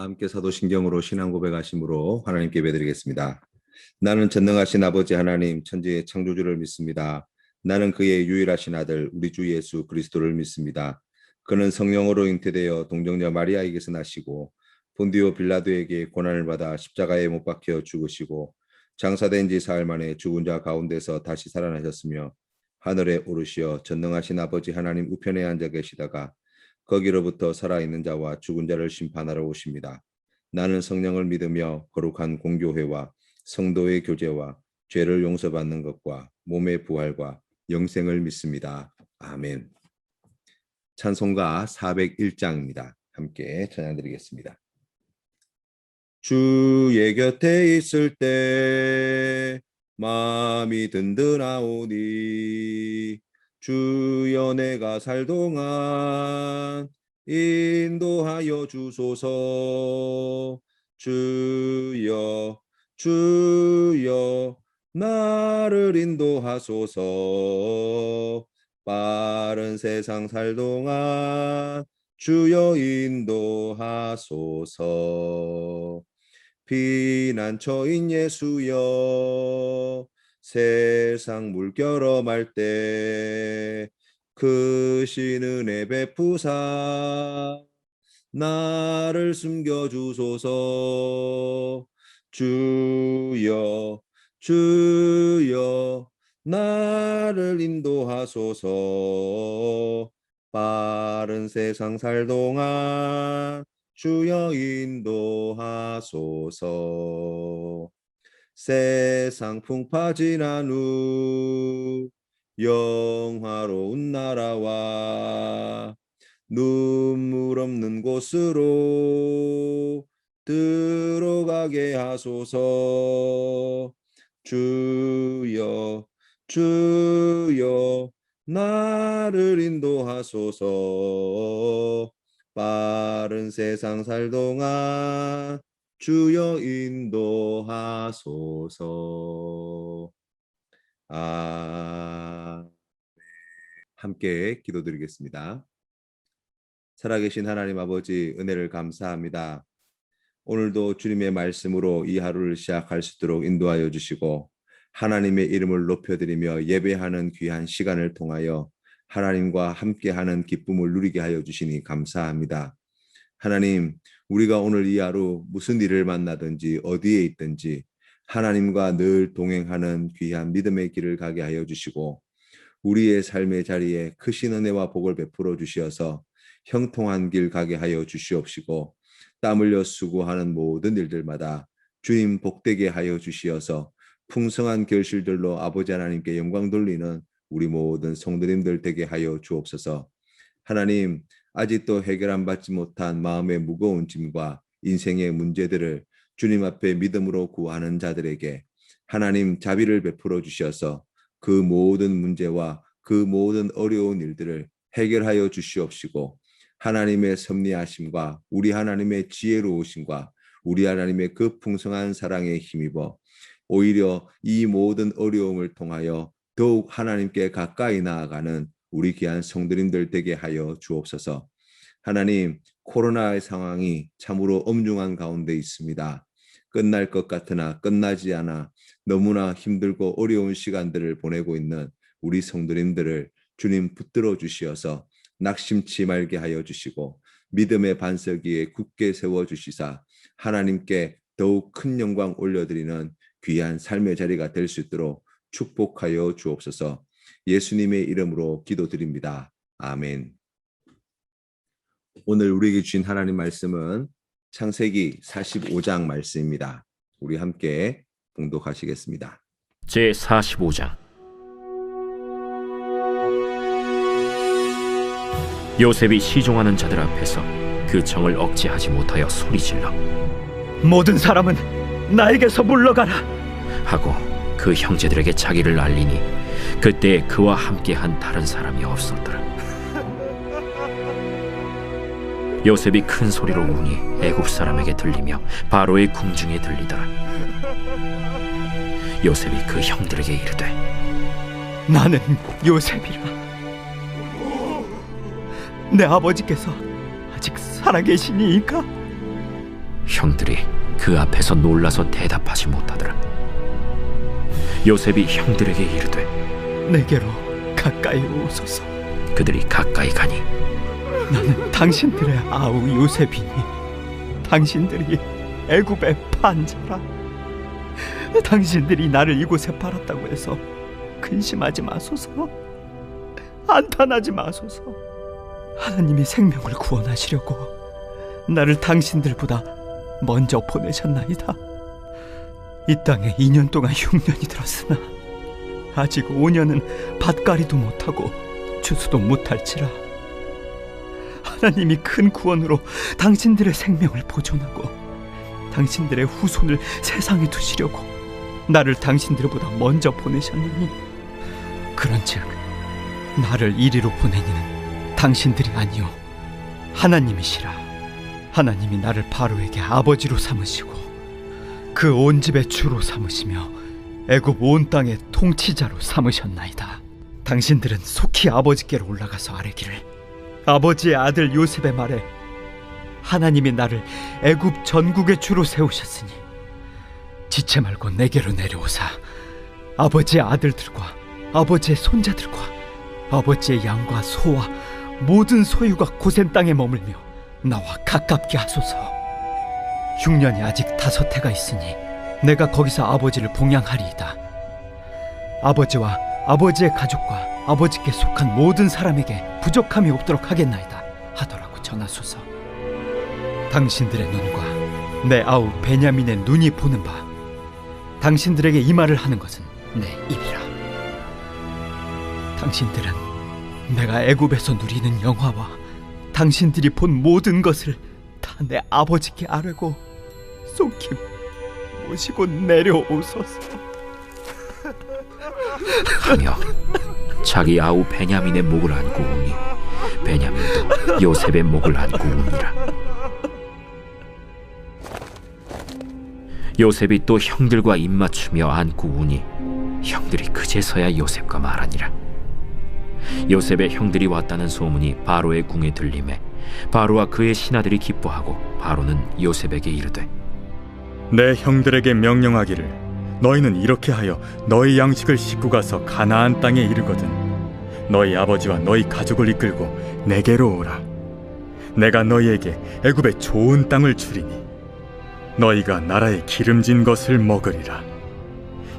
함께 사도신경으로 신앙 고백하심으로 하나님께 예배드리겠습니다. 나는 전능하신 아버지 하나님 천지의 창조주를 믿습니다. 나는 그의 유일하신 아들 우리 주 예수 그리스도를 믿습니다. 그는 성령으로 잉태되어 동정녀 마리아에게서 나시고 본디오 빌라도에게 고난을 받아 십자가에 못 박혀 죽으시고 장사된 지 사흘 만에 죽은 자 가운데서 다시 살아나셨으며 하늘에 오르시어 전능하신 아버지 하나님 우편에 앉아 계시다가 거기로부터 살아있는 자와 죽은 자를 심판하러 오십니다. 나는 성령을 믿으며 거룩한 공교회와 성도의 교제와 죄를 용서받는 것과 몸의 부활과 영생을 믿습니다. 아멘. 찬송가 401장입니다. 함께 찬양드리겠습니다. 주의 곁에 있을 때 마음이 든든하오니 주여 내가 살 동안 인도하여 주소서. 주여 주여 나를 인도하소서. 빠른 세상 살 동안 주여 인도하소서. 피난처인 예수여 세상 물결어말 때 크신 은혜 베푸사 나를 숨겨주소서. 주여 주여 나를 인도하소서. 빠른 세상 살 동안 주여 인도하소서. 세상 풍파 지난 후 영화로운 나라와 눈물 없는 곳으로 들어가게 하소서. 주여 주여 나를 인도하소서. 빠른 세상 살 동안 주여 인도하소서. 함께 기도드리겠습니다. 살아계신 하나님 아버지 은혜를 감사합니다. 오늘도 주님의 말씀으로 이 하루를 시작할 수 있도록 인도하여 주시고 하나님의 이름을 높여드리며 예배하는 귀한 시간을 통하여 하나님과 함께하는 기쁨을 누리게 하여 주시니 감사합니다. 하나님, 우리가 오늘 이 하루 무슨 일을 만나든지 어디에 있든지 하나님과 늘 동행하는 귀한 믿음의 길을 가게 하여 주시고 우리의 삶의 자리에 크신 은혜와 복을 베풀어 주시어서 형통한 길 가게 하여 주시옵시고 땀 흘려 수고하는 모든 일들마다 주님 복되게 하여 주시어서 풍성한 결실들로 아버지 하나님께 영광 돌리는 우리 모든 성도님들 되게 하여 주옵소서. 하나님, 아직도 해결 안 받지 못한 마음의 무거운 짐과 인생의 문제들을 주님 앞에 믿음으로 구하는 자들에게 하나님 자비를 베풀어 주셔서 그 모든 문제와 그 모든 어려운 일들을 해결하여 주시옵시고 하나님의 섭리하심과 우리 하나님의 지혜로우심과 우리 하나님의 그 풍성한 사랑에 힘입어 오히려 이 모든 어려움을 통하여 더욱 하나님께 가까이 나아가는 우리 귀한 성도님들 되게 하여 주옵소서. 하나님, 코로나의 상황이 참으로 엄중한 가운데 있습니다. 끝날 것 같으나 끝나지 않아 너무나 힘들고 어려운 시간들을 보내고 있는 우리 성도님들을 주님 붙들어 주시어서 낙심치 말게 하여 주시고 믿음의 반석 위에 굳게 세워주시사 하나님께 더욱 큰 영광 올려드리는 귀한 삶의 자리가 될 수 있도록 축복하여 주옵소서. 예수님의 이름으로 기도드립니다. 아멘. 오늘 우리에게 주신 하나님 말씀은 창세기 45장 말씀입니다. 우리 함께 봉독하시겠습니다. 제45장. 요셉이 시종하는 자들 앞에서 그 정을 억제하지 못하여 소리질러 모든 사람은 나에게서 물러가라 하고 그 형제들에게 자기를 알리니 그때 그와 함께한 다른 사람이 없었더라. 요셉이 큰 소리로 우니 애굽 사람에게 들리며 바로의 궁중에 들리더라. 요셉이 그 형들에게 이르되 나는 요셉이라. 내 아버지께서 아직 살아계시니이까? 형들이 그 앞에서 놀라서 대답하지 못하더라. 요셉이 형들에게 이르되 내게로 가까이 오소서. 그들이 가까이 가니 나는 당신들의 아우 요셉이니 당신들이 애굽의 판자라. 당신들이 나를 이곳에 팔았다고 해서 근심하지 마소서. 한탄하지 마소서. 하나님이 생명을 구원하시려고 나를 당신들보다 먼저 보내셨나이다. 이 땅에 2년 동안 흉년이 들었으나 아직 5년은 밭갈이도 못하고 추수도 못할지라. 하나님이 큰 구원으로 당신들의 생명을 보존하고 당신들의 후손을 세상에 두시려고 나를 당신들보다 먼저 보내셨느니, 그런즉 나를 이리로 보내니는 당신들이 아니요 하나님이시라. 하나님이 나를 바로에게 아버지로 삼으시고 그 온 집의 주로 삼으시며 애굽 온 땅의 통치자로 삼으셨나이다. 당신들은 속히 아버지께로 올라가서 아뢰기를, 아버지의 아들 요셉의 말에 하나님이 나를 애굽 전국의 주로 세우셨으니 지체 말고 내게로 내려오사 아버지의 아들들과 아버지의 손자들과 아버지의 양과 소와 모든 소유가 고센 땅에 머물며 나와 가깝게 하소서. 흉년이 아직 5해가 있으니 내가 거기서 아버지를 봉양하리이다. 아버지와 아버지의 가족과 아버지께 속한 모든 사람에게 부족함이 없도록 하겠나이다 하더라고 전하소서. 당신들의 눈과 내 아우 베냐민의 눈이 보는 바 당신들에게 이 말을 하는 것은 내 입이라. 당신들은 내가 애굽에서 누리는 영화와 당신들이 본 모든 것을 다 내 아버지께 아뢰고 속히 모시고 내려오소서 하며 자기 아우 베냐민의 목을 안고 우니 베냐민도 요셉의 목을 안고 우니라. 요셉이 또 형들과 입맞추며 안고 우니 형들이 그제서야 요셉과 말하니라. 요셉의 형들이 왔다는 소문이 바로의 궁에 들림에 바로와 그의 신하들이 기뻐하고 바로는 요셉에게 이르되, 내 형들에게 명령하기를 너희는 이렇게 하여 너희 양식을 싣고 가서 가나안 땅에 이르거든 너희 아버지와 너희 가족을 이끌고 내게로 오라. 내가 너희에게 애굽의 좋은 땅을 주리니 너희가 나라의 기름진 것을 먹으리라.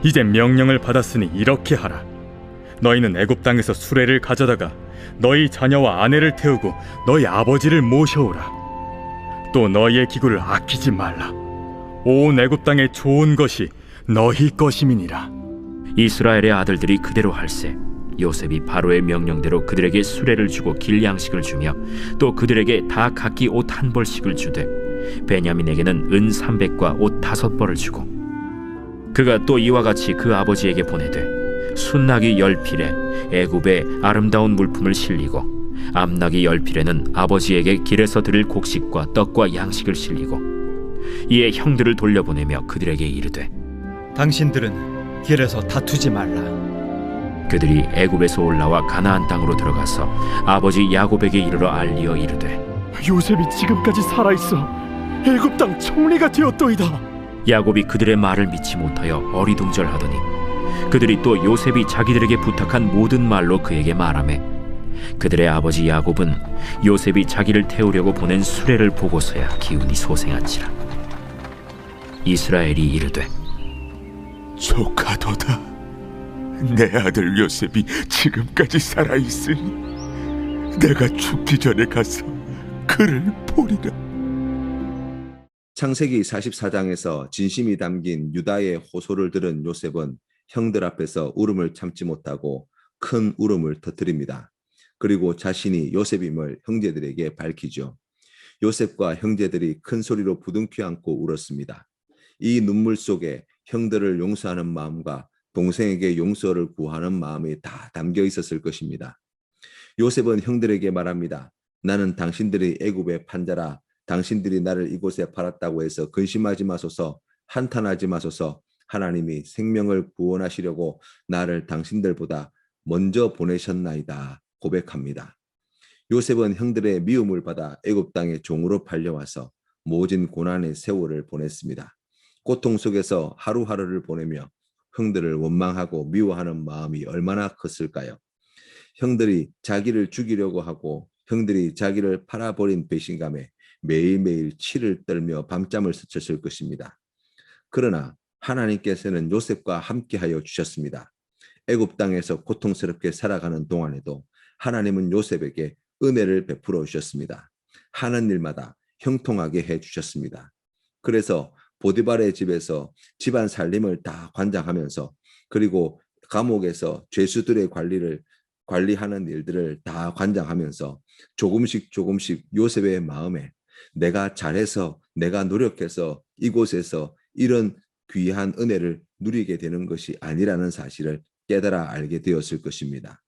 이제 명령을 받았으니 이렇게 하라. 너희는 애굽 땅에서 수레를 가져다가 너희 자녀와 아내를 태우고 너희 아버지를 모셔오라. 또 너희의 기구를 아끼지 말라. 온 애굽 땅의 좋은 것이 너희 것임이니라. 이스라엘의 아들들이 그대로 할세 요셉이 바로의 명령대로 그들에게 수레를 주고 길 양식을 주며 또 그들에게 다 각기 옷 1벌씩을 주되 베냐민에게는 은 300과 옷 5벌을 주고 그가 또 이와 같이 그 아버지에게 보내되 순나귀 10필에 애굽의 아름다운 물품을 실리고 암나귀 10필에는 아버지에게 길에서 드릴 곡식과 떡과 양식을 실리고 이에 형들을 돌려보내며 그들에게 이르되, 당신들은 길에서 다투지 말라. 그들이 애굽에서 올라와 가나안 땅으로 들어가서 아버지 야곱에게 이르러 알리어 이르되, 요셉이 지금까지 살아있어 애굽 땅 총리가 되었도이다. 야곱이 그들의 말을 믿지 못하여 어리둥절하더니 그들이 또 요셉이 자기들에게 부탁한 모든 말로 그에게 말하매 그들의 아버지 야곱은 요셉이 자기를 태우려고 보낸 수레를 보고서야 기운이 소생한지라. 이스라엘이 이르되, 조카도다. 내 아들 요셉이 지금까지 살아있으니 내가 죽기 전에 가서 그를 보리라. 창세기 44장에서 진심이 담긴 유다의 호소를 들은 요셉은 형들 앞에서 울음을 참지 못하고 큰 울음을 터뜨립니다. 그리고 자신이 요셉임을 형제들에게 밝히죠. 요셉과 형제들이 큰 소리로 부둥켜 안고 울었습니다. 이 눈물 속에 형들을 용서하는 마음과 동생에게 용서를 구하는 마음이 다 담겨 있었을 것입니다. 요셉은 형들에게 말합니다. 나는 당신들이 애굽의 판자라. 당신들이 나를 이곳에 팔았다고 해서 근심하지 마소서, 한탄하지 마소서. 하나님이 생명을 구원하시려고 나를 당신들보다 먼저 보내셨나이다 고백합니다. 요셉은 형들의 미움을 받아 애굽 땅에 종으로 팔려와서 모진 고난의 세월을 보냈습니다. 고통 속에서 하루하루를 보내며 형들을 원망하고 미워하는 마음이 얼마나 컸을까요? 형들이 자기를 죽이려고 하고 형들이 자기를 팔아버린 배신감에 매일매일 치를 떨며 밤잠을 스쳤을 것입니다. 그러나 하나님께서는 요셉과 함께하여 주셨습니다. 애굽 땅에서 고통스럽게 살아가는 동안에도 하나님은 요셉에게 은혜를 베풀어 주셨습니다. 하는 일마다 형통하게 해 주셨습니다. 그래서 보디발의 집에서 집안 살림을 다 관장하면서 그리고 감옥에서 죄수들의 관리하는 일들을 다 관장하면서 조금씩 요셉의 마음에 내가 잘해서 내가 노력해서 이곳에서 이런 귀한 은혜를 누리게 되는 것이 아니라는 사실을 깨달아 알게 되었을 것입니다.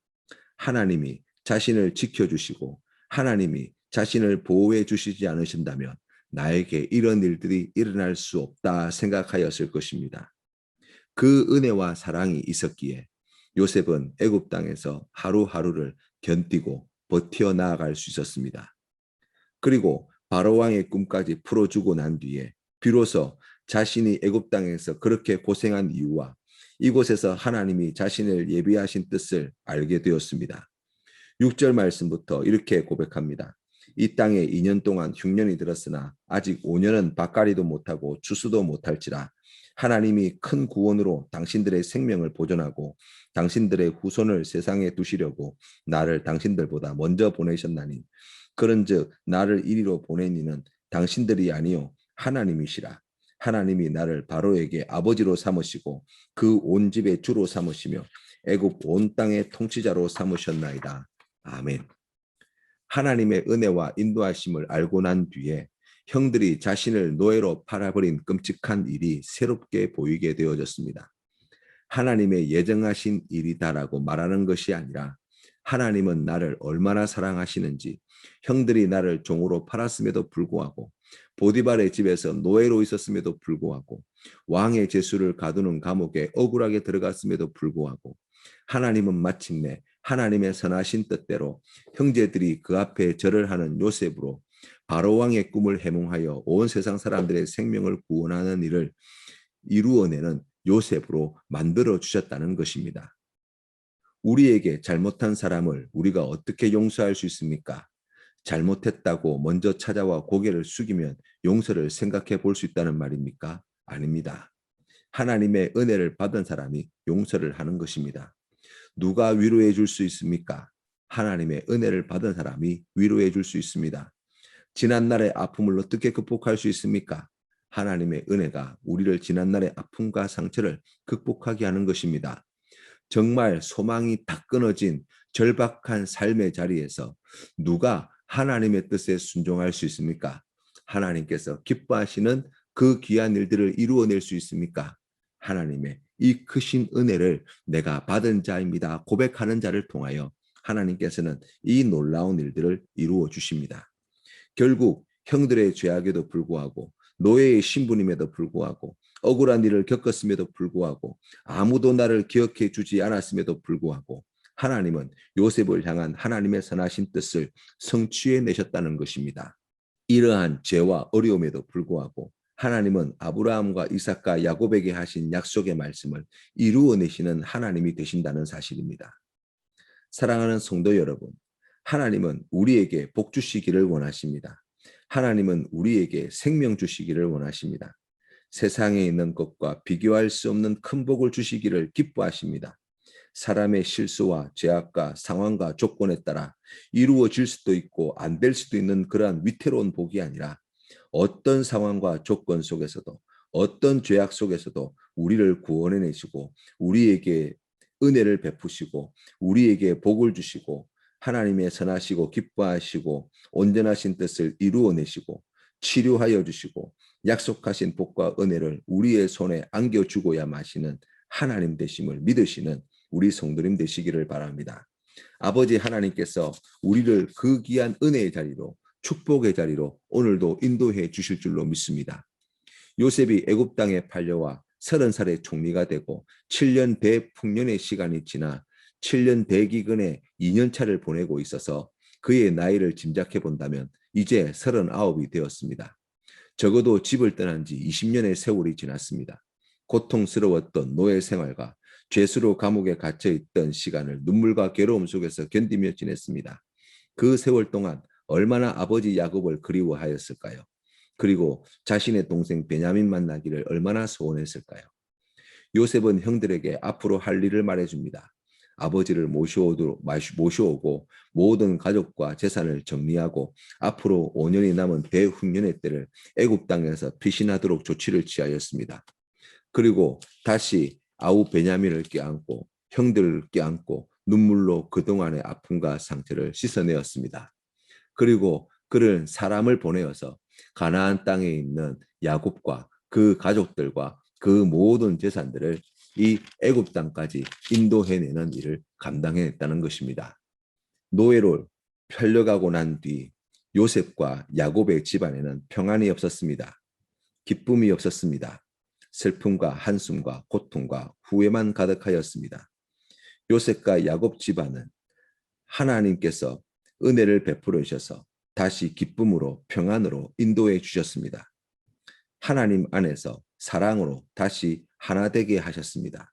하나님이 자신을 지켜주시고 하나님이 자신을 보호해 주시지 않으신다면 나에게 이런 일들이 일어날 수 없다 생각하였을 것입니다. 그 은혜와 사랑이 있었기에 요셉은 애굽 땅에서 하루하루를 견디고 버텨 나아갈 수 있었습니다. 그리고 바로 왕의 꿈까지 풀어주고 난 뒤에 비로소 자신이 애굽 땅에서 그렇게 고생한 이유와 이곳에서 하나님이 자신을 예비하신 뜻을 알게 되었습니다. 6절 말씀부터 이렇게 고백합니다. 이 땅에 2년 동안 흉년이 들었으나 아직 5년은 밭갈이도 못하고 추수도 못할지라 하나님이 큰 구원으로 당신들의 생명을 보존하고 당신들의 후손을 세상에 두시려고 나를 당신들보다 먼저 보내셨나니 그런즉 나를 이리로 보낸 이는 당신들이 아니요 하나님이시라. 하나님이 나를 바로에게 아버지로 삼으시고 그 온 집의 주로 삼으시며 애굽 온 땅의 통치자로 삼으셨나이다. 아멘. 하나님의 은혜와 인도하심을 알고 난 뒤에 형들이 자신을 노예로 팔아버린 끔찍한 일이 새롭게 보이게 되어졌습니다. 하나님의 예정하신 일이다라고 말하는 것이 아니라 하나님은 나를 얼마나 사랑하시는지 형들이 나를 종으로 팔았음에도 불구하고 보디발의 집에서 노예로 있었음에도 불구하고 왕의 제수를 가두는 감옥에 억울하게 들어갔음에도 불구하고 하나님은 마침내 하나님의 선하신 뜻대로 형제들이 그 앞에 절을 하는 요셉으로 바로 왕의 꿈을 해몽하여 온 세상 사람들의 생명을 구원하는 일을 이루어내는 요셉으로 만들어 주셨다는 것입니다. 우리에게 잘못한 사람을 우리가 어떻게 용서할 수 있습니까? 잘못했다고 먼저 찾아와 고개를 숙이면 용서를 생각해 볼 수 있다는 말입니까? 아닙니다. 하나님의 은혜를 받은 사람이 용서를 하는 것입니다. 누가 위로해 줄 수 있습니까? 하나님의 은혜를 받은 사람이 위로해 줄 수 있습니다. 지난날의 아픔을 어떻게 극복할 수 있습니까? 하나님의 은혜가 우리를 지난날의 아픔과 상처를 극복하게 하는 것입니다. 정말 소망이 다 끊어진 절박한 삶의 자리에서 누가 하나님의 뜻에 순종할 수 있습니까? 하나님께서 기뻐하시는 그 귀한 일들을 이루어낼 수 있습니까? 하나님의 이 크신 은혜를 내가 받은 자입니다. 고백하는 자를 통하여 하나님께서는 이 놀라운 일들을 이루어 주십니다. 결국 형들의 죄악에도 불구하고 노예의 신분임에도 불구하고 억울한 일을 겪었음에도 불구하고 아무도 나를 기억해 주지 않았음에도 불구하고 하나님은 요셉을 향한 하나님의 선하신 뜻을 성취해 내셨다는 것입니다. 이러한 죄와 어려움에도 불구하고 하나님은 아브라함과 이삭과 야곱에게 하신 약속의 말씀을 이루어내시는 하나님이 되신다는 사실입니다. 사랑하는 성도 여러분, 하나님은 우리에게 복 주시기를 원하십니다. 하나님은 우리에게 생명 주시기를 원하십니다. 세상에 있는 것과 비교할 수 없는 큰 복을 주시기를 기뻐하십니다. 사람의 실수와 죄악과 상황과 조건에 따라 이루어질 수도 있고 안 될 수도 있는 그러한 위태로운 복이 아니라 어떤 상황과 조건 속에서도 어떤 죄악 속에서도 우리를 구원해내시고 우리에게 은혜를 베푸시고 우리에게 복을 주시고 하나님의 선하시고 기뻐하시고 온전하신 뜻을 이루어내시고 치료하여 주시고 약속하신 복과 은혜를 우리의 손에 안겨주고야 마시는 하나님 되심을 믿으시는 우리 성도님 되시기를 바랍니다. 아버지 하나님께서 우리를 그 귀한 은혜의 자리로 축복의 자리로 오늘도 인도해 주실 줄로 믿습니다. 요셉이 애굽 땅에 팔려와 30살의 총리가 되고 7년 대풍년의 시간이 지나 7년 대기근에 2년차를 보내고 있어서 그의 나이를 짐작해 본다면 이제 39이 되었습니다. 적어도 집을 떠난 지 20년의 세월이 지났습니다. 고통스러웠던 노예 생활과 죄수로 감옥에 갇혀 있던 시간을 눈물과 괴로움 속에서 견디며 지냈습니다. 그 세월 동안 얼마나 아버지 야곱을 그리워하였을까요? 그리고 자신의 동생 베냐민 만나기를 얼마나 소원했을까요? 요셉은 형들에게 앞으로 할 일을 말해줍니다. 아버지를 모셔오고 모든 가족과 재산을 정리하고 앞으로 5년이 남은 대흉년의 때를 애굽 땅에서 피신하도록 조치를 취하였습니다. 그리고 다시 아우 베냐민을 껴안고 형들을 껴안고 눈물로 그동안의 아픔과 상처를 씻어내었습니다. 그리고 그는 사람을 보내어서 가나안 땅에 있는 야곱과 그 가족들과 그 모든 재산들을 이 애굽 땅까지 인도해내는 일을 감당해냈다는 것입니다. 노예로 팔려가고 난 뒤 요셉과 야곱의 집안에는 평안이 없었습니다. 기쁨이 없었습니다. 슬픔과 한숨과 고통과 후회만 가득하였습니다. 요셉과 야곱 집안은 하나님께서 은혜를 베풀어 주셔서 다시 기쁨으로 평안으로 인도해 주셨습니다. 하나님 안에서 사랑으로 다시 하나 되게 하셨습니다.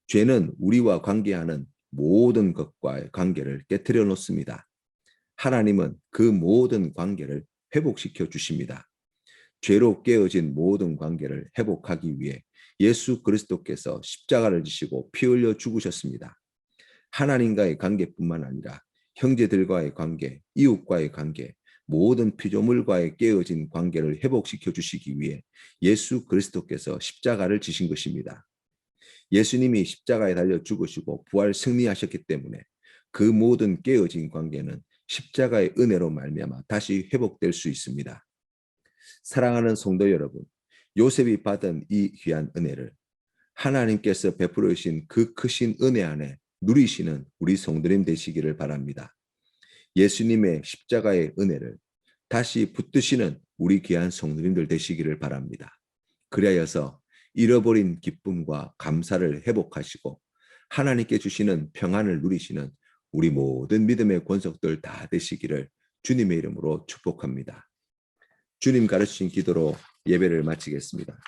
죄는 우리와 관계하는 모든 것과의 관계를 깨트려 놓습니다. 하나님은 그 모든 관계를 회복시켜 주십니다. 죄로 깨어진 모든 관계를 회복하기 위해 예수 그리스도께서 십자가를 지시고 피 흘려 죽으셨습니다. 하나님과의 관계뿐만 아니라 형제들과의 관계, 이웃과의 관계, 모든 피조물과의 깨어진 관계를 회복시켜 주시기 위해 예수 그리스도께서 십자가를 지신 것입니다. 예수님이 십자가에 달려 죽으시고 부활 승리하셨기 때문에 그 모든 깨어진 관계는 십자가의 은혜로 말미암아 다시 회복될 수 있습니다. 사랑하는 성도 여러분, 요셉이 받은 이 귀한 은혜를 하나님께서 베풀어 주신 그 크신 은혜 안에 누리시는 우리 성도님 되시기를 바랍니다. 예수님의 십자가의 은혜를 다시 붙드시는 우리 귀한 성도님들 되시기를 바랍니다. 그리하여서 잃어버린 기쁨과 감사를 회복하시고 하나님께 주시는 평안을 누리시는 우리 모든 믿음의 권속들 다 되시기를 주님의 이름으로 축복합니다. 주님 가르치신 기도로 예배를 마치겠습니다.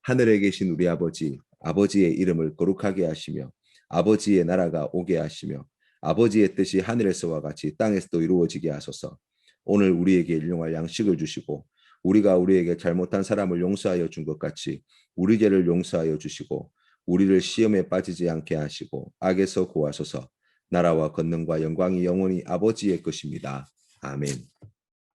하늘에 계신 우리 아버지, 아버지의 이름을 거룩하게 하시며 아버지의 나라가 오게 하시며 아버지의 뜻이 하늘에서와 같이 땅에서도 이루어지게 하소서. 오늘 우리에게 일용할 양식을 주시고 우리가 우리에게 잘못한 사람을 용서하여 준 것 같이 우리 죄를 용서하여 주시고 우리를 시험에 빠지지 않게 하시고 악에서 구하소서. 나라와 권능과 영광이 영원히 아버지의 것입니다. 아멘.